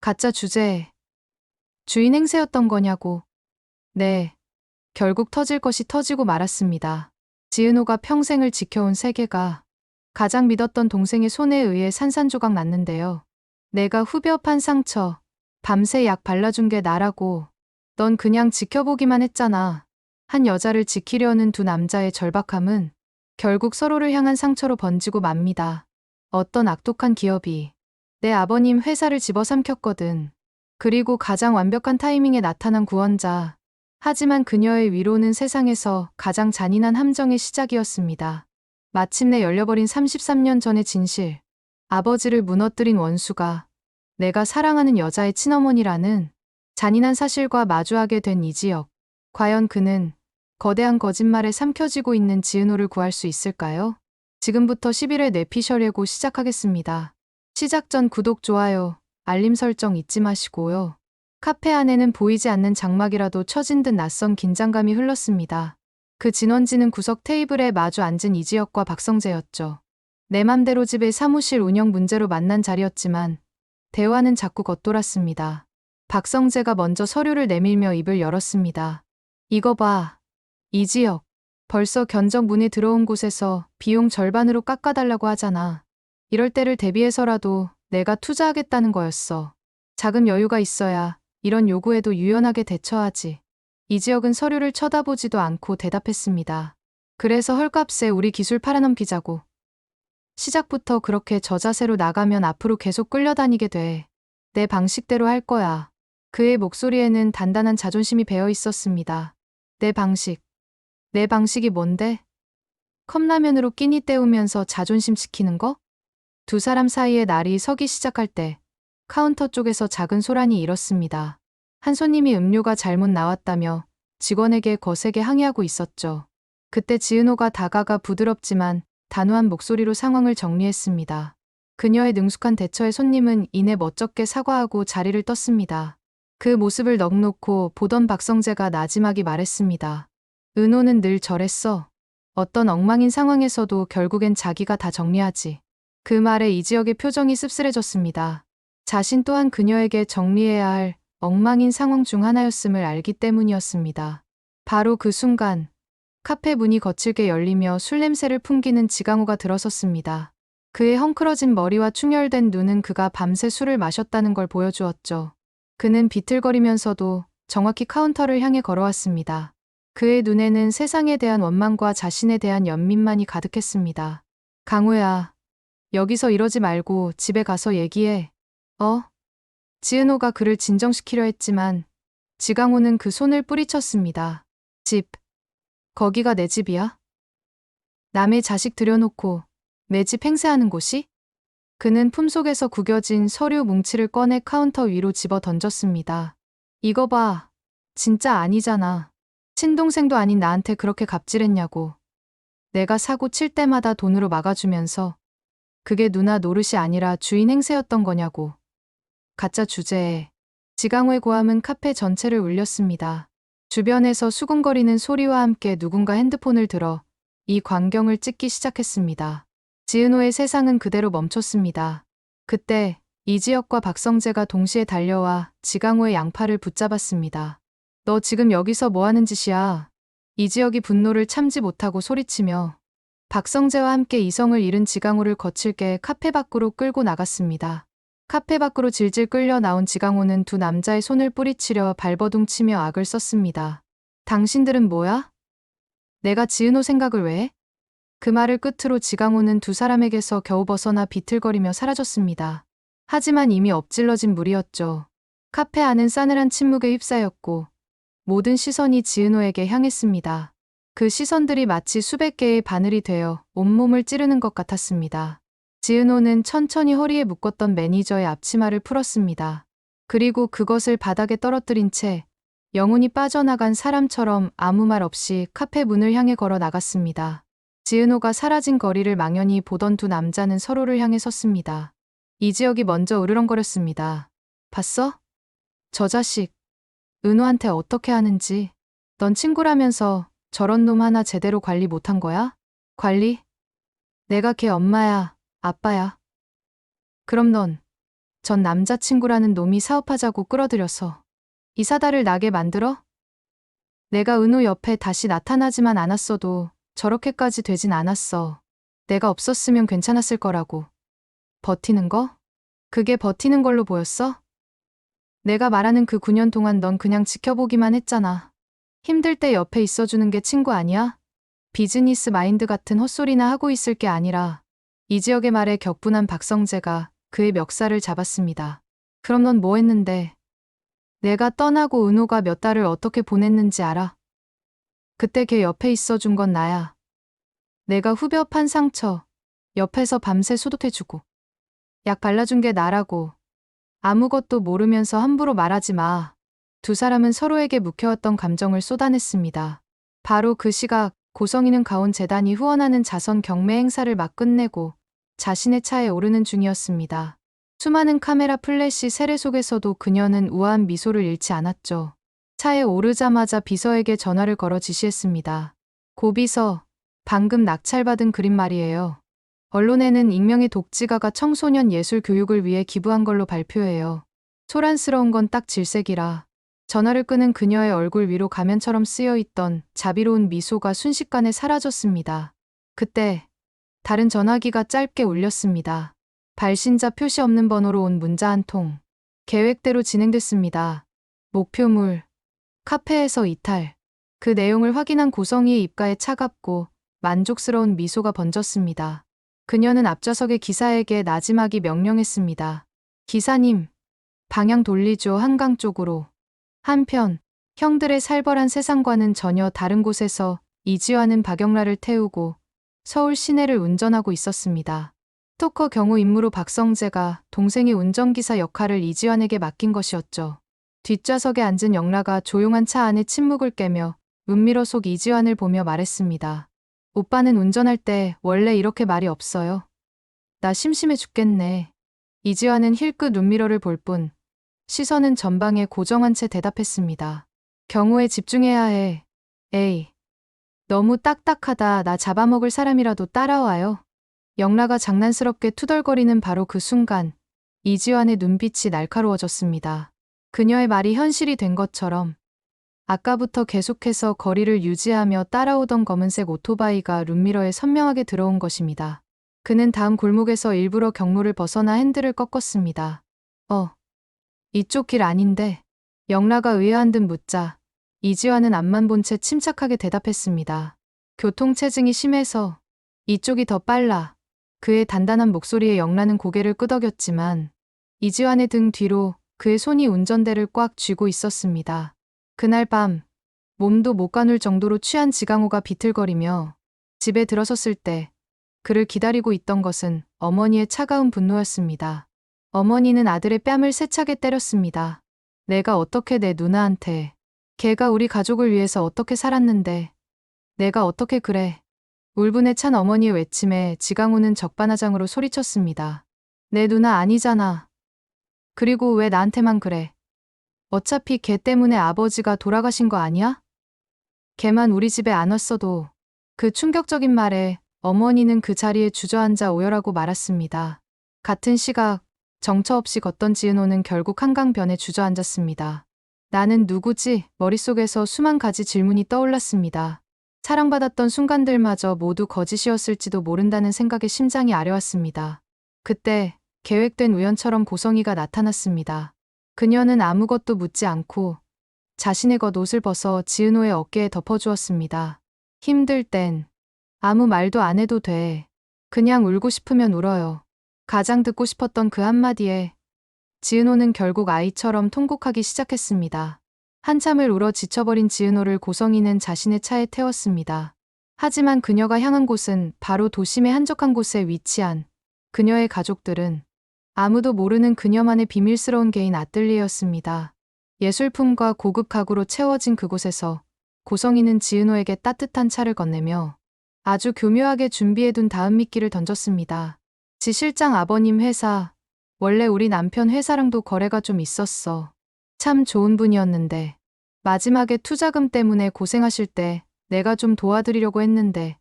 가짜 주제에 주인 행세였던 거냐고. 네. 결국 터질 것이 터지고 말았습니다. 지은호가 평생을 지켜온 세계가 가장 믿었던 동생의 손에 의해 산산조각 났는데요. 내가 후벼 판 상처, 밤새 약 발라준 게 나라고. 넌 그냥 지켜보기만 했잖아. 한 여자를 지키려는 두 남자의 절박함은 결국 서로를 향한 상처로 번지고 맙니다. 어떤 악독한 기업이 내 아버님 회사를 집어삼켰거든. 그리고 가장 완벽한 타이밍에 나타난 구원자. 하지만 그녀의 위로는 세상에서 가장 잔인한 함정의 시작이었습니다. 마침내 열려버린 33년 전의 진실. 아버지를 무너뜨린 원수가 내가 사랑하는 여자의 친어머니라는 잔인한 사실과 마주하게 된 이지혁. 과연 그는 거대한 거짓말에 삼켜지고 있는 지은호를 구할 수 있을까요? 지금부터 11회 뇌피셜예고 시작하겠습니다. 시작 전 구독, 좋아요, 알림 설정 잊지 마시고요. 카페 안에는 보이지 않는 장막이라도 쳐진 듯 낯선 긴장감이 흘렀습니다. 그 진원지는 구석 테이블에 마주 앉은 이지혁과 박성재였죠. 내 맘대로 집의 사무실 운영 문제로 만난 자리였지만 대화는 자꾸 겉돌았습니다. 박성재가 먼저 서류를 내밀며 입을 열었습니다. 이거 봐. 이지혁. 벌써 견적 문이 들어온 곳에서 비용 절반으로 깎아달라고 하잖아. 이럴 때를 대비해서라도 내가 투자하겠다는 거였어. 자금 여유가 있어야 이런 요구에도 유연하게 대처하지. 이지혁은 서류를 쳐다보지도 않고 대답했습니다. 그래서 헐값에 우리 기술 팔아넘기자고. 시작부터 그렇게 저자세로 나가면 앞으로 계속 끌려다니게 돼. 내 방식대로 할 거야. 그의 목소리에는 단단한 자존심이 배어 있었습니다. 내 방식. 내 방식이 뭔데? 컵라면으로 끼니 때우면서 자존심 지키는 거? 두 사람 사이에 날이 서기 시작할 때 카운터 쪽에서 작은 소란이 일었습니다. 한 손님이 음료가 잘못 나왔다며 직원에게 거세게 항의하고 있었죠. 그때 지은호가 다가가 부드럽지만 단호한 목소리로 상황을 정리했습니다. 그녀의 능숙한 대처에 손님은 이내 멋쩍게 사과하고 자리를 떴습니다. 그 모습을 넋놓고 보던 박성재가 나지막이 말했습니다. 은호는 늘 저랬어. 어떤 엉망인 상황에서도 결국엔 자기가 다 정리하지. 그 말에 이지혁의 표정이 씁쓸해졌습니다. 자신 또한 그녀에게 정리해야 할 엉망인 상황 중 하나였음을 알기 때문이었습니다. 바로 그 순간 카페 문이 거칠게 열리며 술 냄새를 풍기는 지강호가 들어섰습니다. 그의 헝클어진 머리와 충혈된 눈은 그가 밤새 술을 마셨다는 걸 보여주었죠. 그는 비틀거리면서도 정확히 카운터를 향해 걸어왔습니다. 그의 눈에는 세상에 대한 원망과 자신에 대한 연민만이 가득했습니다. 강호야, 여기서 이러지 말고 집에 가서 얘기해. 지은호가 그를 진정시키려 했지만 지강호는 그 손을 뿌리쳤습니다. 집. 거기가 내 집이야? 남의 자식 들여놓고 내 집 행세하는 곳이? 그는 품속에서 구겨진 서류 뭉치를 꺼내 카운터 위로 집어 던졌습니다. 이거 봐. 진짜 아니잖아. 친동생도 아닌 나한테 그렇게 갑질했냐고. 내가 사고 칠 때마다 돈으로 막아주면서 그게 누나 노릇이 아니라 주인 행세였던 거냐고. 가짜 주제에 지강호의 고함은 카페 전체를 울렸습니다. 주변에서 수군거리는 소리와 함께 누군가 핸드폰을 들어 이 광경을 찍기 시작했습니다. 지은호의 세상은 그대로 멈췄습니다. 그때 이지혁과 박성재가 동시에 달려와 지강호의 양팔을 붙잡았습니다. 너 지금 여기서 뭐 하는 짓이야? 이지혁이 분노를 참지 못하고 소리치며 박성재와 함께 이성을 잃은 지강호를 거칠게 카페 밖으로 끌고 나갔습니다. 카페 밖으로 질질 끌려 나온 지강호는 두 남자의 손을 뿌리치려 발버둥치며 악을 썼습니다. 당신들은 뭐야? 내가 지은호 생각을 왜 해? 그 말을 끝으로 지강호는 두 사람에게서 겨우 벗어나 비틀거리며 사라졌습니다. 하지만 이미 엎질러진 물이었죠. 카페 안은 싸늘한 침묵에 휩싸였고 모든 시선이 지은호에게 향했습니다. 그 시선들이 마치 수백 개의 바늘이 되어 온몸을 찌르는 것 같았습니다. 지은호는 천천히 허리에 묶었던 매니저의 앞치마를 풀었습니다. 그리고 그것을 바닥에 떨어뜨린 채 영혼이 빠져나간 사람처럼 아무 말 없이 카페 문을 향해 걸어 나갔습니다. 지은호가 사라진 거리를 망연히 보던 두 남자는 서로를 향해 섰습니다. 이지혁이 먼저 으르렁거렸습니다. 봤어? 저 자식. 은호한테 어떻게 하는지. 넌 친구라면서 저런 놈 하나 제대로 관리 못한 거야? 관리? 내가 걔 엄마야, 아빠야. 그럼 넌 전 남자친구라는 놈이 사업하자고 끌어들여서 이 사달을 나게 만들어? 내가 은호 옆에 다시 나타나지만 않았어도 저렇게까지 되진 않았어. 내가 없었으면 괜찮았을 거라고. 버티는 거? 그게 버티는 걸로 보였어? 내가 말하는 그 9년 동안 넌 그냥 지켜보기만 했잖아. 힘들 때 옆에 있어주는 게 친구 아니야? 비즈니스 마인드 같은 헛소리나 하고 있을 게 아니라 이 지역의 말에 격분한 박성재가 그의 멱살을 잡았습니다. 그럼 넌 뭐 했는데? 내가 떠나고 은호가 몇 달을 어떻게 보냈는지 알아? 그때 걔 옆에 있어준 건 나야. 내가 후벼 판 상처 옆에서 밤새 소독해주고 약 발라준 게 나라고. 아무것도 모르면서 함부로 말하지 마. 두 사람은 서로에게 묵혀왔던 감정을 쏟아냈습니다. 바로 그 시각 고성이는 가온 재단이 후원하는 자선 경매 행사를 막 끝내고 자신의 차에 오르는 중이었습니다. 수많은 카메라 플래시 세례 속에서도 그녀는 우아한 미소를 잃지 않았죠. 차에 오르자마자 비서에게 전화를 걸어 지시했습니다. 고비서, 방금 낙찰받은 그림 말이에요. 언론에는 익명의 독지가가 청소년 예술 교육을 위해 기부한 걸로 발표해요. 소란스러운 건 딱 질색이라. 전화를 끄는 그녀의 얼굴 위로 가면처럼 쓰여있던 자비로운 미소가 순식간에 사라졌습니다. 그때 다른 전화기가 짧게 울렸습니다. 발신자 표시 없는 번호로 온 문자 한 통. 계획대로 진행됐습니다. 목표물, 카페에서 이탈. 그 내용을 확인한 고성이의 입가에 차갑고 만족스러운 미소가 번졌습니다. 그녀는 앞좌석의 기사에게 나지막이 명령했습니다. 기사님, 방향 돌리죠. 한강 쪽으로. 한편 형들의 살벌한 세상과는 전혀 다른 곳에서 이지화는 박영라를 태우고 서울 시내를 운전하고 있었습니다. 스토커 경우 임무로 박성재가 동생의 운전기사 역할을 이지환에게 맡긴 것이었죠. 뒷좌석에 앉은 영라가 조용한 차 안의 침묵을 깨며 은밀어 속 이지환을 보며 말했습니다. 오빠는 운전할 때 원래 이렇게 말이 없어요. 나 심심해 죽겠네. 이지환은 힐끗 룸미러를 볼 뿐 시선은 전방에 고정한 채 대답했습니다. 경호에 집중해야 해. 에이, 너무 딱딱하다. 나 잡아먹을 사람이라도 따라와요. 영라가 장난스럽게 투덜거리는 바로 그 순간 이지환의 눈빛이 날카로워졌습니다. 그녀의 말이 현실이 된 것처럼 아까부터 계속해서 거리를 유지하며 따라오던 검은색 오토바이가 룸미러에 선명하게 들어온 것입니다. 그는 다음 골목에서 일부러 경로를 벗어나 핸들을 꺾었습니다. 이쪽 길 아닌데? 영라가 의아한 듯 묻자 이지환은 앞만 본 채 침착하게 대답했습니다. 교통체증이 심해서 이쪽이 더 빨라. 그의 단단한 목소리에 영라는 고개를 끄덕였지만 이지환의 등 뒤로 그의 손이 운전대를 꽉 쥐고 있었습니다. 그날 밤 몸도 못 가눌 정도로 취한 지강호가 비틀거리며 집에 들어섰을 때 그를 기다리고 있던 것은 어머니의 차가운 분노였습니다. 어머니는 아들의 뺨을 세차게 때렸습니다. 내가 어떻게 내 누나한테, 걔가 우리 가족을 위해서 어떻게 살았는데 내가 어떻게 그래. 울분에 찬 어머니의 외침에 지강호는 적반하장으로 소리쳤습니다. 내 누나 아니잖아. 그리고 왜 나한테만 그래. 어차피 걔 때문에 아버지가 돌아가신 거 아니야? 걔만 우리 집에 안 왔어도. 그 충격적인 말에 어머니는 그 자리에 주저앉아 오열하고 말았습니다. 같은 시각 정처 없이 걷던 지은호는 결국 한강변에 주저앉았습니다. 나는 누구지? 머릿속에서 수만 가지 질문이 떠올랐습니다. 사랑받았던 순간들마저 모두 거짓이었을지도 모른다는 생각에 심장이 아려왔습니다. 그때 계획된 우연처럼 고성이가 나타났습니다. 그녀는 아무것도 묻지 않고 자신의 겉옷을 벗어 지은호의 어깨에 덮어주었습니다. 힘들 땐 아무 말도 안 해도 돼. 그냥 울고 싶으면 울어요. 가장 듣고 싶었던 그 한마디에 지은호는 결국 아이처럼 통곡하기 시작했습니다. 한참을 울어 지쳐버린 지은호를 고성이는 자신의 차에 태웠습니다. 하지만 그녀가 향한 곳은 바로 도심의 한적한 곳에 위치한 그녀의 가족들은 아무도 모르는 그녀만의 비밀스러운 개인 아뜰리에였습니다. 예술품과 고급 가구로 채워진 그곳에서 고성이는 지은호에게 따뜻한 차를 건네며 아주 교묘하게 준비해둔 다음 미끼를 던졌습니다. 지 실장 아버님 회사, 원래 우리 남편 회사랑도 거래가 좀 있었어. 참 좋은 분이었는데 마지막에 투자금 때문에 고생하실 때 내가 좀 도와드리려고 했는데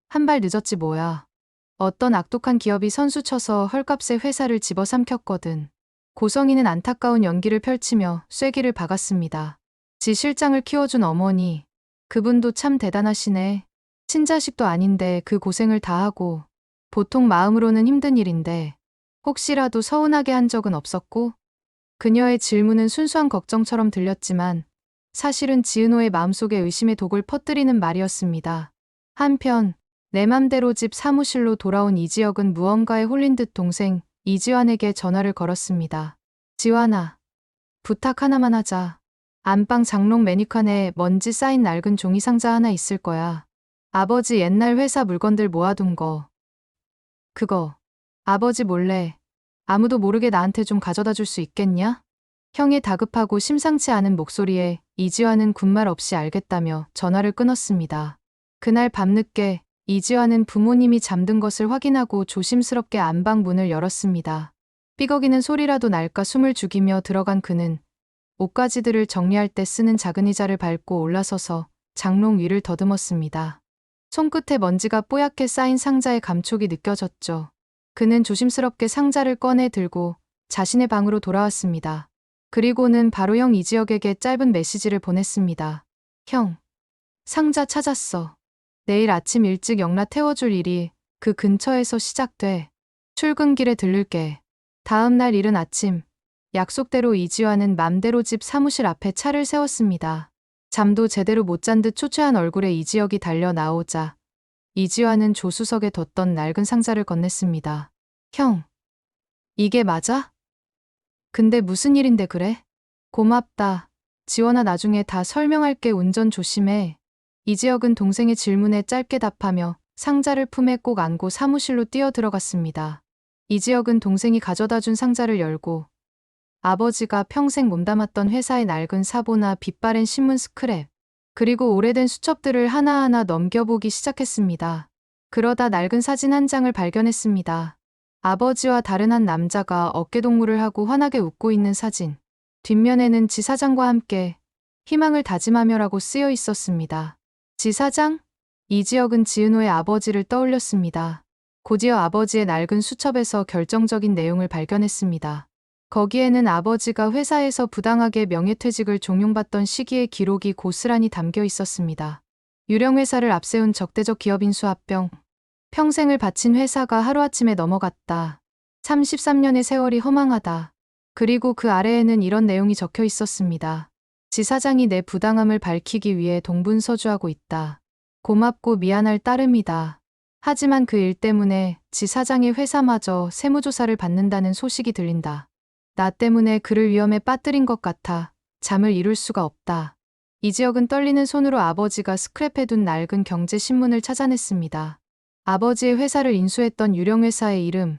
한 발 늦었지 뭐야. 어떤 악독한 기업이 선수 쳐서 헐값에 회사를 집어삼켰거든. 고성이는 안타까운 연기를 펼치며 쐐기를 박았습니다. 지 실장을 키워준 어머니, 그분도 참 대단하시네. 친자식도 아닌데 그 고생을 다 하고, 보통 마음으로는 힘든 일인데 혹시라도 서운하게 한 적은 없었고? 그녀의 질문은 순수한 걱정처럼 들렸지만 사실은 지은호의 마음속에 의심의 독을 퍼뜨리는 말이었습니다. 한편 내 맘대로 집 사무실로 돌아온 이지혁은 무언가에 홀린 듯 동생 이지환에게 전화를 걸었습니다. 지환아, 부탁 하나만 하자. 안방 장롱 매니칸에 먼지 쌓인 낡은 종이 상자 하나 있을 거야. 아버지 옛날 회사 물건들 모아둔 거. 그거 아버지 몰래 아무도 모르게 나한테 좀 가져다 줄 수 있겠냐? 형의 다급하고 심상치 않은 목소리에 이지환은 군말 없이 알겠다며 전화를 끊었습니다. 그날 밤늦게 이지환은 부모님이 잠든 것을 확인하고 조심스럽게 안방 문을 열었습니다. 삐걱이는 소리라도 날까 숨을 죽이며 들어간 그는 옷가지들을 정리할 때 쓰는 작은 의자를 밟고 올라서서 장롱 위를 더듬었습니다. 손끝에 먼지가 뽀얗게 쌓인 상자의 감촉이 느껴졌죠. 그는 조심스럽게 상자를 꺼내 들고 자신의 방으로 돌아왔습니다. 그리고는 바로 형 이지혁에게 짧은 메시지를 보냈습니다. 형, 상자 찾았어. 내일 아침 일찍 영라 태워줄 일이 그 근처에서 시작돼. 출근길에 들를게. 다음 날 이른 아침, 약속대로 이지환은 맘대로 집 사무실 앞에 차를 세웠습니다. 잠도 제대로 못 잔 듯 초췌한 얼굴에 이지혁이 달려 나오자 이지환은 조수석에 뒀던 낡은 상자를 건넸습니다. 형, 이게 맞아? 근데 무슨 일인데 그래? 고맙다. 지원아 나중에 다 설명할게. 운전 조심해. 이지혁은 동생의 질문에 짧게 답하며 상자를 품에 꼭 안고 사무실로 뛰어 들어갔습니다. 이지혁은 동생이 가져다 준 상자를 열고 아버지가 평생 몸담았던 회사의 낡은 사보나 빛바랜 신문 스크랩, 그리고 오래된 수첩들을 하나하나 넘겨보기 시작했습니다. 그러다 낡은 사진 한 장을 발견했습니다. 아버지와 다른 한 남자가 어깨동무를 하고 환하게 웃고 있는 사진. 뒷면에는 지사장과 함께 희망을 다짐하며라고 쓰여 있었습니다. 지사장? 이지혁은 지은호의 아버지를 떠올렸습니다. 곧이어 아버지의 낡은 수첩에서 결정적인 내용을 발견했습니다. 거기에는 아버지가 회사에서 부당하게 명예퇴직을 종용받던 시기의 기록이 고스란히 담겨 있었습니다. 유령 회사를 앞세운 적대적 기업인 수합병. 평생을 바친 회사가 하루아침에 넘어갔다. 33년의 세월이 허망하다. 그리고 그 아래에는 이런 내용이 적혀 있었습니다. 지사장이 내 부당함을 밝히기 위해 동분서주하고 있다. 고맙고 미안할 따름이다. 하지만 그 일 때문에 지사장의 회사마저 세무조사를 받는다는 소식이 들린다. 나 때문에 그를 위험에 빠뜨린 것 같아 잠을 이룰 수가 없다. 이지혁은 떨리는 손으로 아버지가 스크랩해둔 낡은 경제신문을 찾아냈습니다. 아버지의 회사를 인수했던 유령회사의 이름,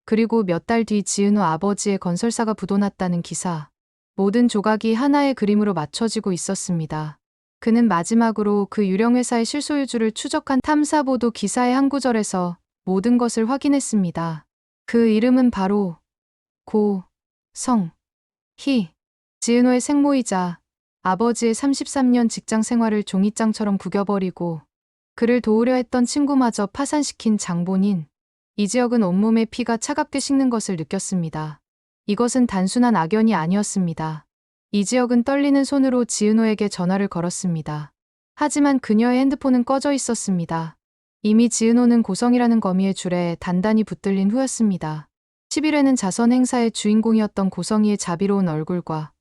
그리고 몇 달 뒤 지은호 아버지의 건설사가 부도났다는 기사. 모든 조각이 하나의 그림으로 맞춰지고 있었습니다. 그는 마지막으로 그 유령회사의 실소유주를 추적한 탐사보도 기사의 한 구절에서 모든 것을 확인했습니다. 그 이름은 바로 고성희. 지은호의 생모이자 아버지의 33년 직장 생활을 종이장처럼 구겨버리고 그를 도우려 했던 친구마저 파산시킨 장본인. 이지혁은 온몸에 피가 차갑게 식는 것을 느꼈습니다. 이것은 단순한 악연이 아니었습니다. 이지혁은 떨리는 손으로 지은호에게 전화를 걸었습니다. 하지만 그녀의 핸드폰은 꺼져 있었습니다. 이미 지은호는 고성이라는 거미의 줄에 단단히 붙들린 후였습니다. 11회는 자선 행사의 주인공이었던 고성이의 자비로운 얼굴과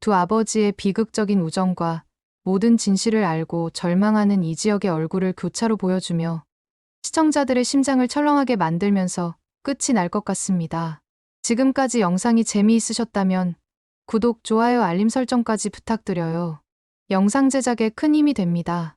두 아버지의 비극적인 우정과 모든 진실을 알고 절망하는 이지혁의 얼굴을 교차로 보여주며 시청자들의 심장을 철렁하게 만들면서 끝이 날 것 같습니다. 지금까지 영상이 재미있으셨다면 구독, 좋아요, 알림 설정까지 부탁드려요. 영상 제작에 큰 힘이 됩니다.